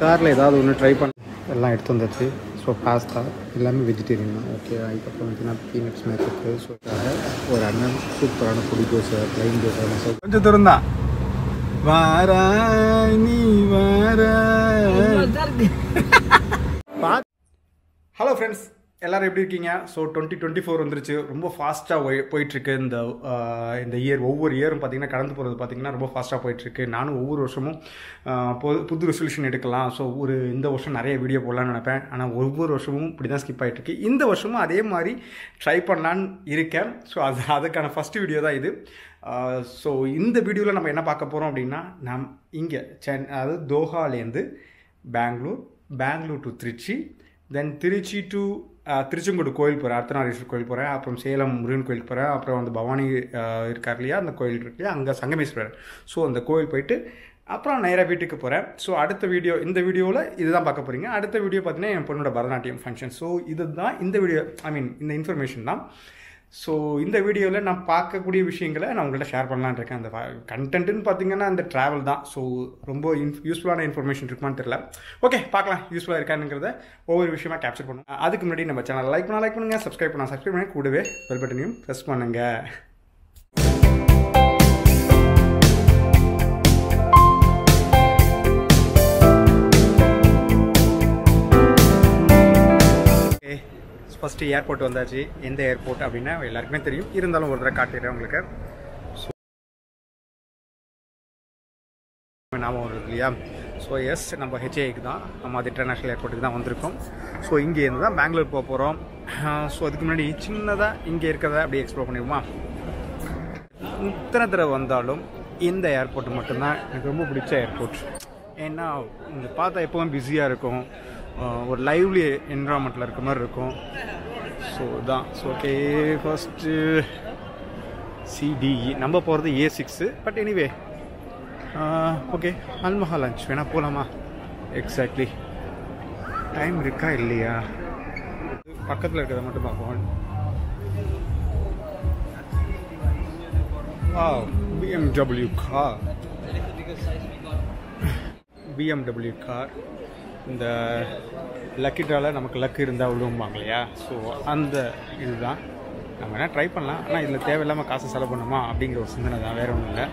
காரில் ஏதாவது ஒன்று ட்ரை பண்ண எல்லாம் எடுத்து வந்துச்சு. ஸோ பாஸ்தா எல்லாமே வெஜிடேரியன் தான். ஓகே, அதுக்கப்புறம் வந்து நான் பீனட்ஸ் மேக்கப்பு. ஸோ ஒரு அண்ணன் சூப்பரான பொடி தோசை, ப்ளைன் தோசை மசாலா கொஞ்சம் தூரம் தான். வாரா நீ வாரா. ஹலோ ஃப்ரெண்ட்ஸ், எல்லோரும் எப்படி இருக்கீங்க? ஸோ 2024 வந்துருச்சு. ரொம்ப ஃபாஸ்ட்டாக போயிட்டுருக்கு இந்த இயர். ஒவ்வொரு இயரும் பார்த்திங்கன்னா கடந்து போகிறது பார்த்திங்கன்னா ரொம்ப ஃபாஸ்ட்டாக போயிட்டுருக்கு. நானும் ஒவ்வொரு வருஷமும் புது ரெசல்யூஷன் எடுக்கலாம். ஸோ இந்த வருஷம் நிறைய வீடியோ போடலான்னு நினைப்பேன். ஆனால் ஒவ்வொரு வருஷமும் இப்படி தான் ஸ்கிப் ஆகிட்டுருக்கு. இந்த வருஷமும் அதே மாதிரி ட்ரை பண்ணலான்னு இருக்கேன். ஸோ அதுக்கான ஃபஸ்ட்டு வீடியோ தான் இது. ஸோ இந்த வீடியோவில் நம்ம என்ன பார்க்க போகிறோம் அப்படின்னா, இங்கே அதாவது தோஹாலேருந்து Bangalore to Trichy, then Trichy to Tiruchengode கோயில் போகிறேன், அர்த்தநாரீஸ்வரர் கோயில் போகிறேன், அப்புறம் சேலம் முருகன் கோயிலுக்கு போகிறேன், அப்புறம் வந்து பவானி இருக்கார் இல்லையா, அந்த கோயில் இருக்கு இல்லையா, அங்கே சங்கமேஸ்வரர். ஸோ அந்த கோயில் போயிட்டு அப்புறம் நேராக வீட்டுக்கு போகிறேன். ஸோ அடுத்த வீடியோ, இந்த வீடியோவில் இதுதான் பார்க்க போகிறீங்க. அடுத்த வீடியோ பார்த்தீங்கன்னா என் பொண்ணோட பரதநாட்டியம் ஃபங்க்ஷன். ஸோ இதுதான் இந்த வீடியோ, இந்த இன்ஃபர்மேஷன் தான். ஸோ இந்த வீடியோவில் நான் பார்க்கக்கூடிய விஷயங்களை நான் உங்கள்கிட்ட ஷேர் பண்ணலான்னு இருக்கேன். அந்த கண்டென்ட்டுன்னு பார்த்தீங்கன்னா அந்த ட்ராவல் தான். ஸோ ரொம்ப யூஸ்ஃபுல்லான இன்ஃபர்மேஷன் இருக்குமான்னு தெரியல. ஓகே, பார்க்கலாம் யூஸ்ஃபுல்லாக இருக்கானுங்கிறத ஒவ்வொரு விஷயமா கேப்சர் பண்ணுவோம். அதுக்கு முன்னாடி நம்ம சேனல் லைக் பண்ணுங்கள், சப்ஸ்கிரைப் பண்ணி கூடவே பெல் பட்டனையும் ப்ரெஸ் பண்ணுங்கள். ஃபஸ்ட்டு ஏர்போர்ட் வந்தாச்சு. எந்த ஏர்போர்ட் அப்படின்னா எல்லாருக்குமே தெரியும், இருந்தாலும் ஒரு தடவை காட்டிடுறேன் உங்களுக்கு. ஸோ ஞாபகம் வருது இல்லையா? ஸோ எஸ், நம்ம ஹெச்ஏக்கு தான், நம்ம அது இன்டர்நேஷ்னல் ஏர்போர்ட்டுக்கு தான் வந்திருக்கோம். ஸோ இங்கேருந்து தான் பெங்களூர் போக போகிறோம். ஸோ அதுக்கு முன்னாடி சின்னதாக இங்கே இருக்கிறத அப்படியே எக்ஸ்ப்ளோர் பண்ணிடுவோமா? இத்தனை தடவை வந்தாலும் இந்த ஏர்போர்ட் மட்டும்தான் எனக்கு ரொம்ப பிடிச்ச ஏர்போர்ட். ஏன்னா இங்கே பார்த்தா எப்போவும் பிஸியாக இருக்கும், ஒரு லைவ்லி என்விரான்மெண்ட்டில் இருக்க மாதிரி இருக்கும். ஸோ தான். ஸோ ஓகே, ஃபஸ்ட்டு சிடிஇ நம்ம போகிறது A6. But anyway okay, Al Maha lunch வேணால் போகலாமா? எக்ஸாக்ட்லி டைம் இருக்கா இல்லையா? பக்கத்தில் இருக்கிறத மட்டும் பார்ப்போம். BMW car. இந்த லக்கி ட்ராவில் நமக்கு லக்கு இருந்தால் விழுவாங்க இல்லையா? ஸோ அந்த இதுதான் நம்ம என்ன ட்ரை பண்ணலாம். ஆனால் இதில் தேவையில்லாமல் காசு செலவு பண்ணுமா அப்படிங்கிற ஒரு சிந்தனை தான், வேறு ஒன்றும் இல்லை.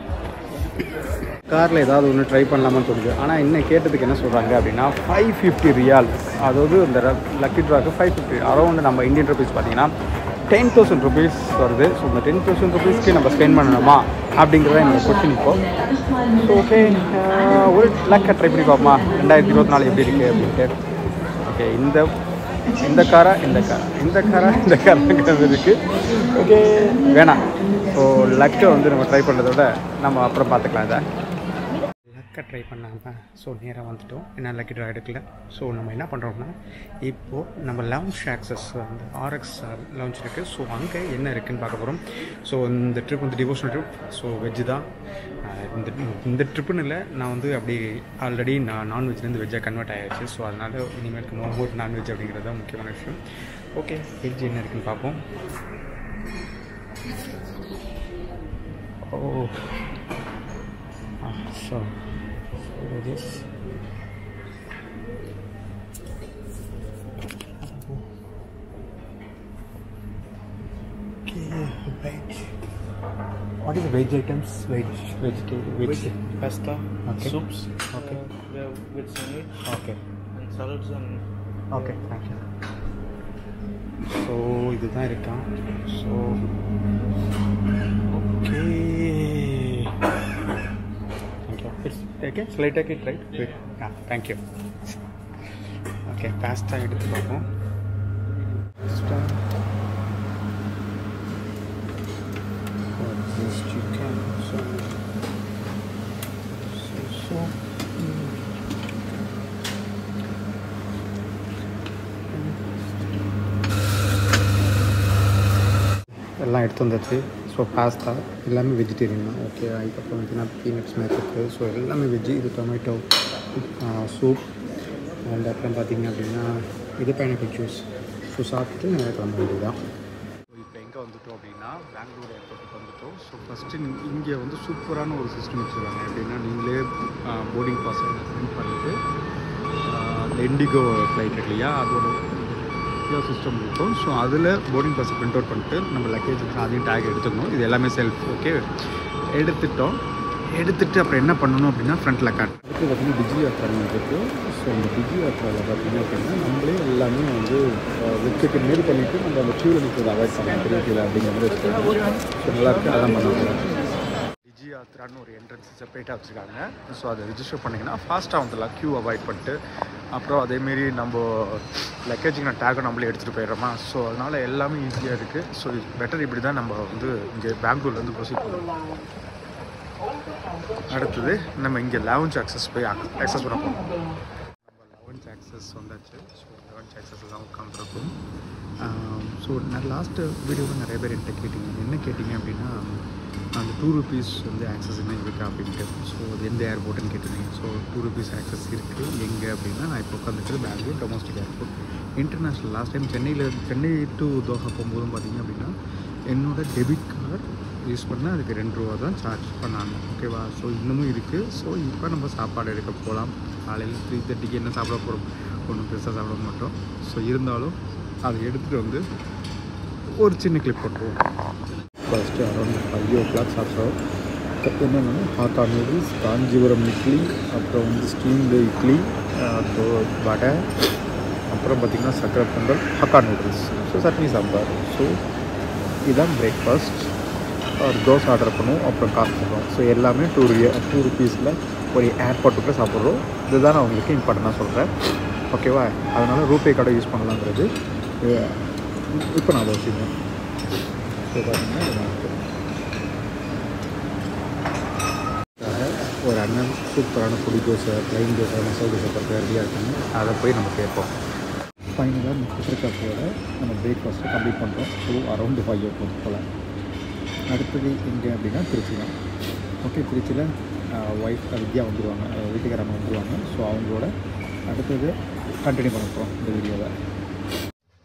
காரில் ஏதாவது ஒன்று ட்ரை பண்ணலாமான்னு தோணுது. ஆனால் இன்னும் கேட்டதுக்கு என்ன சொல்கிறாங்க அப்படின்னா 550 ரியால், அதாவது இந்த லக்கி ட்ராக்கு 550 அரௌண்ட் நம்ம இந்தியன் ருபீஸ் பார்த்தீங்கன்னா 10,000 ருபீஸ் வருது. ஸோ இந்த 10,000 ருபீஸ்க்கு நம்ம ஸ்பெண்ட் பண்ணணுமா அப்படிங்கிறத என்னோட கொஸ்டின் இப்போ. ஸோ ஓகே, ஒரு லக்கை ட்ரை பண்ணி பார்ப்போமா 2024 எப்படி இருக்குது அப்படின்ட்டு. ஓகே, இந்த காரா இருக்குது. ஓகே, வேணாம். ஸோ லக்கை வந்து நம்ம ட்ரை பண்ணுறத விட நம்ம அப்புறம் பார்த்துக்கலாம். இதை லக்கை ட்ரை பண்ணாமல் ஸோ நேராக வந்துவிட்டோம். என்ன லக்கி ட்ரா எடுக்கல. ஸோ நம்ம என்ன பண்ணுறோம்னா, இப்போது நம்ம லவுஞ்ச் ஆக்சஸ் வந்து RX லவுஞ்ச் இருக்குது. ஸோ அங்கே என்ன இருக்குதுன்னு பார்க்க போகிறோம். ஸோ இந்த ட்ரிப் வந்து டிவோஷனல் ட்ரிப். ஸோ வெஜ்ஜு தான். இந்த ட்ரிப்புன்னு இல்லை, நான் வந்து அப்படி ஆல்ரெடி நான் நான்வெஜ்லேருந்து வெஜ்ஜாக கன்வெர்ட் ஆகிடுச்சு. ஸோ அதனால் இனிமேலுக்கு மோர் நான்வெஜ் அப்படிங்கிறது தான் முக்கியமான விஷயம். ஓகே, வெஜ் என்ன இருக்குதுன்னு பார்ப்போம். ஓ so this okay, veg. What is the veg items? Veg pasta, okay. Soups, okay. With salad, Okay, and salads and okay, thank you. So இதுதான் இருக்கா. So okay, okay, shall I take it, right? Wait. Thank you. Okay, pasta எடுத்து பார்ப்போம். Pasta. This chicken. So எல்லாம் எடுத்து வந்துச்சு. So pasta எல்லாமே vegetarian தான். Okay, அதுக்கப்புறம் பார்த்தீங்கன்னா பீனட்ஸ் மேக்கப்பு. ஸோ எல்லாமே வெஜ்ஜு. இது டொமேட்டோ சூப். அண்ட் அப்புறம் பார்த்திங்க அப்படின்னா இது பைனாப்பிள் ஜூஸ். ஸோ சாப்பிட்டு கிளம்ப வேண்டியதுதான். ஸோ இப்போ எங்கே வந்துட்டோம் அப்படின்னா பெங்களூர் ஏர்போர்ட்டுக்கு வந்துட்டோம். ஸோ ஃபஸ்ட்டு இங்கே வந்து சூப்பரான ஒரு சிஸ்டம் வச்சுருக்காங்க. எப்படின்னா நீங்களே போர்டிங் பாஸ் பிரிண்ட் பண்ணிவிட்டு இண்டிகோ ஃப்ளைட் இருக்கு இல்லையா, அதோட சிஸ்டம் இருக்கும். ஸோ அதில் போர்டிங் பாஸை பிரிண்ட் அவுட் பண்ணிட்டு நம்ம லக்கேஜ் அதையும் டேக் எடுத்துக்கணும். இது எல்லாமே செல்ஃப். ஓகே, எடுத்துட்டு அப்புறம் என்ன பண்ணணும் அப்படின்னா ஃப்ரண்ட்டில் காட்டு. அடுத்து பார்த்திங்கன்னா டிஜி யாத்ரான்னு இருக்குது. ஸோ அந்த டிஜி யாத்ராவில் பார்த்திங்க அப்படின்னா நம்மளே எல்லாமே வந்து வெப்சைட்டை மேல் பண்ணிவிட்டு நம்ம அந்த க்யூவில் நிற்கிறது அவாய்ட் பண்ணலாம், தெரியல அப்படிங்கிற மாதிரி வச்சுருக்காங்க. ஸோ நல்லாயிருக்கு, அதான் பண்ணுவாங்க. டிஜி யாத்ரான்னு ஒரு என்ட்ரன்ஸ் செப்பரேட்டாக வச்சுருக்காங்க. ஸோ அதை ரிஜிஸ்டர் பண்ணிங்கன்னா ஃபாஸ்ட்டாக வந்துடலாம், க்யூ அவாய்ட் பண்ணிட்டு. அப்புறம் அதேமாரி நம்ம லக்கேஜுக்கு நான் டேக்கை நம்மளே எடுத்துகிட்டு போயிடுறோமா. ஸோ அதனால் எல்லாமே ஈஸியாக இருக்குது. ஸோ பெட்டர் இப்படி தான் நம்ம வந்து இங்கே பெங்களூர்லேருந்து ப்ரொசீட் பண்ணுவோம். அடுத்தது நம்ம இங்கே லவுஞ்ச் ஆக்சஸ் போய் ஆக்சஸ் பண்ண போகிறோம். நம்ம லவுஞ்ச் ஆக்சஸ் வந்தாச்சு. ஸோ லவுஞ்ச் ஆக்சஸ் தான் உட்காந்துருக்கும். ஸோ நான் லாஸ்ட்டு வீடியோவில் நிறைய பேர் என்கிட்ட கேட்டிங்க, என்ன கேட்டிங்க அப்படின்னா அந்த ₹2 வந்து ஆக்சஸ் என்ன இருக்கா அப்படின்ட்டு. ஸோ அது எந்த ஏர்போர்ட்டுன்னு கேட்டிருந்தீங்க. ஸோ ₹2 ஆக்சஸ் இருக்குது. எங்கே அப்படின்னா நான் இப்போ உட்காந்துட்டு Bangalore domestic airport international. Last time Chennai to Doha போகும்போதும் பார்த்திங்க அப்படின்னா என்னோடய டெபிட் கார்டு யூஸ் பண்ணால் அதுக்கு ₹2 தான் சார்ஜ் பண்ணாங்க. ஓகேவா. ஸோ இன்னமும் இருக்குது. ஸோ இப்போ நம்ம சாப்பாடு எடுக்க போகலாம். காலையில் 3:30க்கு என்ன சாப்பிட போகிறோம், ஒன்றும் பெருசாக சாப்பிட மாட்டோம். ஸோ இருந்தாலும் அதை எடுத்துகிட்டு வந்து ஒரு சின்ன கிளிப் போட்டுருவோம். ஃபஸ்ட்டு அரௌண்ட் 5 o'clock சாப்பிட்றோம். என்னென்னா ஹாக்கா நூடுல்ஸ், காஞ்சிபுரம் இட்லி, அப்புறம் வந்து ஸ்டீம்டு இட்லி, அப்புறம் வடை, அப்புறம் பார்த்திங்கன்னா சக்கரை Pongal, hakka noodles, so chutney sambar. So இதுதான் பிரேக்ஃபாஸ்ட். ஒரு தோசை ஆர்டர் பண்ணுவோம், அப்புறம் காசு பண்ணுறோம். ஸோ எல்லாமே ₹2 ஒரு ஏர்போர்ட்டுக்குள்ளே சாப்பிட்றோம். இதுதான் நான் உங்களுக்கு இம்பார்ட்டண்ட்டாக சொல்கிறேன். ஓகேவா. அதனால் ரூபே கார்டை யூஸ் பண்ணலாங்கிறது இப்போ நான் அதை வச்சுருக்கேன். ஸோ பார்த்தீங்கன்னா ஒரு அண்ணன் சூப்பரான பொடி தோசை, ப்ளைன் தோசை, மசாலா தோசை பார்த்து ரெடியாக இருக்காங்க. அதை போய் நம்ம கேட்போம். ஃபைனலாக நம்ம ஃபிட்டர் நம்ம பிரேக்ஃபாஸ்ட்டை கம்ப்ளீட் பண்ணுறோம். ஸோ அரௌண்ட் 5 o'clock போல். அடுத்தது எங்கே அப்படின்னா திருச்சி தான். ஓகே, திருச்சியில் ஒய்ஃப் வித்யா வந்துடுவாங்க, வீட்டுக்காரம்மா வந்துடுவாங்க. ஸோ அவங்களோட அடுத்தது கண்டினியூ பண்ண போகிறோம் இந்த வீடியோவை.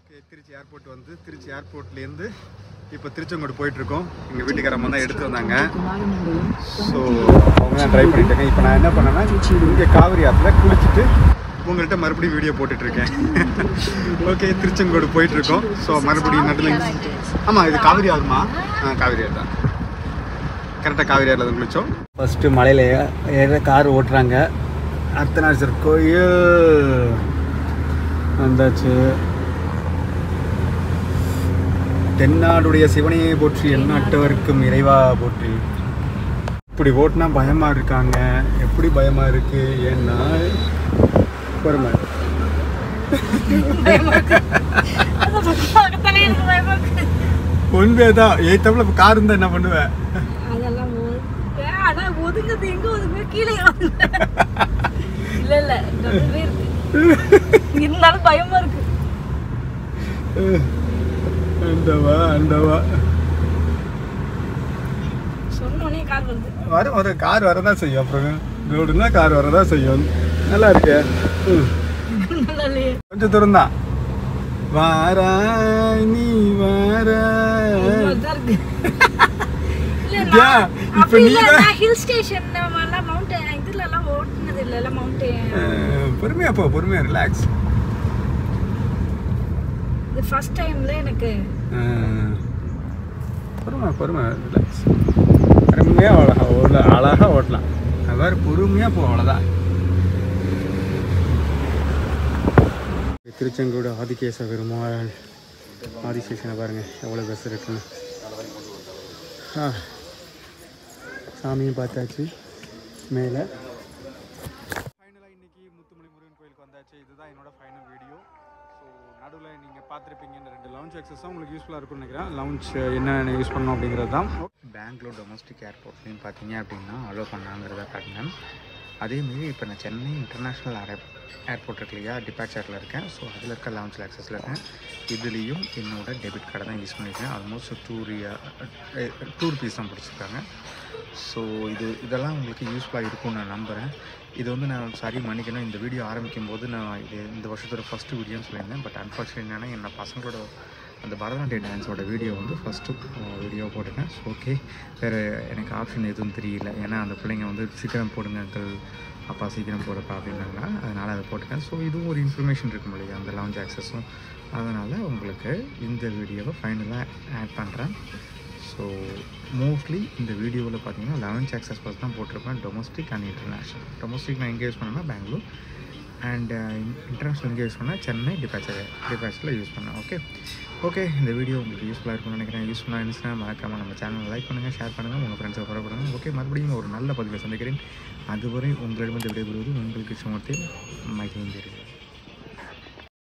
ஓகே, திருச்சி ஏர்போர்ட் வந்து திருச்சி ஏர்போர்ட்லேருந்து இப்போ திருச்செங்கோடு போயிட்டுருக்கோம். எங்கள் வீட்டுக்காரம்மா தான் எடுத்து வந்தாங்க. ஸோ அவங்க தான் ட்ரை பண்ணிட்டாங்க. இப்போ நான் என்ன பண்ணேன்னா இங்கே காவிரி ஆற்றுல குளிச்சுட்டு உங்கள்கிட்ட மறுபடியும் வீடியோ போட்டுட்ருக்கேன். ஓகே, திருச்செங்கோடு போயிட்டுருக்கோம். ஸோ மறுபடியும் நடுவில் ஆமாம், இது காவிரி ஆறுமா? காவிரி ஆறு தான், கரெக்டாக காவிரி ஆறில் தான் குளித்தோம். ஃபஸ்ட்டு மலையில் ஏற கார் ஓட்டுறாங்க. அர்த்தநாதர் கோயில் வந்தாச்சு. தென்னாடுடைய சிவனையை போற்றி எந்நாட்டவருக்கும் இறைவா போற்றி. இப்படி ஓட்டினா பயமாக இருக்காங்க. எப்படி பயமாக இருக்குது? ஏன்னா பொறுமை உண்மையதான். ஏத்தப்பல இப்போ கார் இருந்தால் என்ன பண்ணுவேன்? இருந்தாலும் பயமா இருக்கு. சொன்னோனே கார் வருது. ஒரு கார் வரதான் செய்யும். அப்புறம் ரோடுனா கார் வரதான் செய்யும். நல்லா இருக்கு. கொஞ்சம் தூரம் தான். வாராய் நீ வாராய். இப்ப நீ ஹில் ஸ்டேஷன் மவுண்டன் இதுல எல்லாம் ஓட்டுனது இல்ல, மவுண்டன். பொறுமையா போ, பொறுமையா ரிலாக்ஸ். இது ஃபர்ஸ்ட் டைம்ல எனக்கு. பொறுமை ரிலாக்ஸ். பொறுமையா அழகா ஓட்டலாம். அது மாதிரி பொறுமையா போ, அவ்வளோதான். திருச்செங்கோடு ஆதிகேச பெருமாள் ஆதிசேஷனை பாருங்கள் எவ்வளோ பஸ் இருக்குன்னு. சாமியும் பார்த்தாச்சு மேலே. ஃபைனலாக இன்றைக்கி முத்துமலை முருகன் கோயிலுக்கு வந்தாச்சு. இதுதான் என்னோடய ஃபைனல் வீடியோ. ஸோ நடுவில் நீங்கள் பார்த்துருப்பீங்க இந்த 2 லவுஞ்ச் ஆக்சஸாக உங்களுக்கு யூஸ்ஃபுல்லாக இருக்கும்னு நினைக்கிறேன். லவுஞ்ச் என்னென்ன யூஸ் பண்ணணும் அப்படிங்கிறது தான். பெங்களூர் டொமஸ்டிக் ஏர்போர்ட்லேயும் பார்த்தீங்க அப்படின்னா அலோவ் பண்ணாங்கிறத காட்டினேன். அதேமாரி இப்போ நான் சென்னை இன்டர்நேஷ்னல் ஏர்போர்ட் இருக்கு இல்லையா, டிபார்ச்சரில் இருக்கேன். ஸோ அதில் இருக்க லவுஞ்சில் ஆக்சஸில் இருக்கேன். இதுலேயும் என்னோடய டெபிட் கார்டை தான் யூஸ் பண்ணியிருக்கேன். ஆல்மோஸ்ட் ₹2 தான் பிடிச்சிருக்காங்க. ஸோ இதெல்லாம் உங்களுக்கு யூஸ்ஃபுல்லாக இருக்கும்னு நான் நம்புகிறேன். இது வந்து நான் மன்னிக்கணும், இந்த வீடியோ ஆரம்பிக்கும் போது நான் இந்த வருஷத்தோட ஃபஸ்ட்டு வீடியோன்னு சொல்லியிருந்தேன். பட் அன்ஃபார்ச்சுனேட் என்னென்னா பசங்களோட அந்த பரதநாட்டிய டான்ஸோட வீடியோ வந்து ஃபஸ்ட்டு வீடியோ போட்டுட்டேன். ஸோ ஓகே, வேறு எனக்கு ஆப்ஷன் எதுவும் தெரியல. ஏன்னா அந்த பிள்ளைங்க வந்து சீக்கிரம் போடுங்க அங்கிள், அப்பா சீக்கிரம் போடுப்பா அப்படின்னாங்க. அதனால் அதை போட்டுட்டேன். ஸோ இதுவும் ஒரு இன்ஃபர்மேஷன் இருக்கும் இல்லையா அந்த லவுஞ்ச் ஆக்சஸும். அதனால் உங்களுக்கு இந்த வீடியோவை ஃபைனலாக ஆட் பண்ணுறேன். ஸோ மோஸ்ட்லி இந்த வீடியோவில் பார்த்தீங்கன்னா லவுஞ்ச் ஆக்சஸ் பஸ் தான் போட்டிருப்பேன், டொமஸ்டிக் அண்ட் இன்டர்நேஷ்னல். டொமஸ்டிக் நான் எங்கே யூஸ் பண்ணேன்னா பெங்களூர், அண்ட் இன்டர்நேஷ்னல் எங்கே யூஸ் பண்ணால் சென்னை டிபாச்சரில் யூஸ் பண்ணேன். ஓகே, இந்த வீடியோ உங்களுக்கு யூஸ்ஃபுல்லாக இருக்கும்னு நினைக்கிறேன். யூஸ்ஃபுல்லாக இருந்துச்சுன்னா மறக்காமல் நம்ம சேனலை லைக் பண்ணுங்கள், ஷேர் பண்ணுங்கள், உங்கள் ஃப்ரெண்ட்ஸை ஃபாலோ பண்ணுங்கள். ஓகே, மறுபடியும் ஒரு நல்ல பதிவில் சந்திக்கிறேன். அதுவரை உங்களிடமிருந்து விடைபெறுவது உங்களுக்கு சுமத்தில் மைக்கேல்.